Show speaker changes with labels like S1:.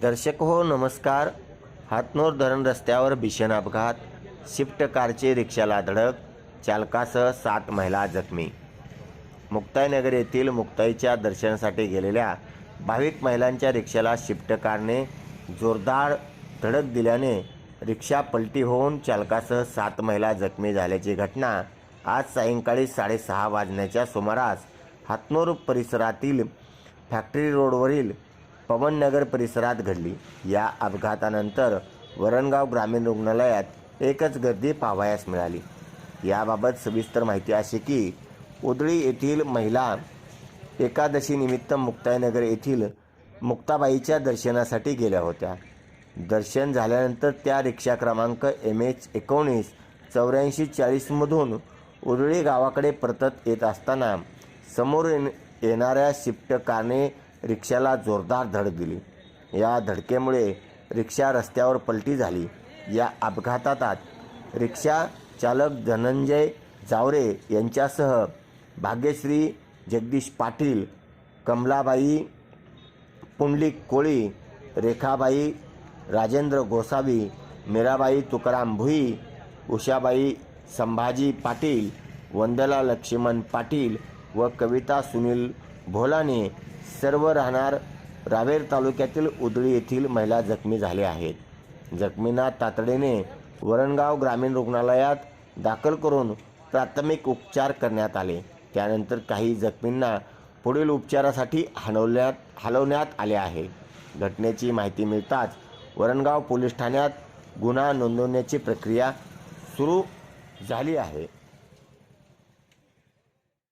S1: दर्शक हो नमस्कार. हातनूर धरण रस्त्यावर भीषण अपघात. शिफ्ट कारची रिक्षाला धडक, चालकासह 7 महिला जखमी. मुक्ताईनगर येथील मुक्ताईच्या दर्शनासाठी गेलेल्या भाविक महिलांच्या रिक्षाला शिफ्ट कारने जोरदार धडक दिल्याने रिक्षा पलटी होऊन चालकासह 7 महिला जखमी झाल्याची घटना आज सायंकाळी 6:30 वाजण्याच्या सुमारास हातनूर परिसरातील फॅक्टरी रोडवरील पवननगर परिसरात घडली. या अपघातानंतर वरणगाव ग्रामीण रुग्णालयात एकच गर्दी पाहावयास मिळाली. याबाबत सविस्तर माहिती अशी की उदळी येथील महिला एकादशीनिमित्त मुक्ताईनगर येथील मुक्ताबाईच्या दर्शनासाठी गेल्या होत्या. दर्शन झाल्यानंतर त्या रिक्षा क्रमांक MH198440 मधून उदळी गावाकडे परतत येत असताना समोर येणाऱ्या शिफ्ट कारने रिक्षाला जोरदार धडक दिली. या धडकेमुळे रिक्षा रस्त्यावर पलटी झाली. या अपघातात रिक्षा चालक धनंजय जावरे यांच्यासह भाग्यश्री जगदीश पाटील, कमलाबाई पुंडलिक कोळी, रेखाबाई राजेंद्र गोसावी, मीराबाई तुकाराम भुई, उषाबाई संभाजी पाटील, वंदना लक्ष्मण पाटील व कविता सुनील भोलाने सर्व राहणार रावेर तालुक्यातील उदळी येथील महिला जखमी झाले आहेत. जखमींना तातडीने वरणगाव ग्रामीण रुग्णालयात दाखल करून प्राथमिक उपचार करण्यात आले. त्यानंतर काही जखमींना पुढील उपचारासाठी हलवण्यात आले आहे. घटनेची माहिती मिळताच वरणगाव पोलीस ठाण्यात गुन्हा नोंदवण्याची प्रक्रिया सुरू झाली आहे.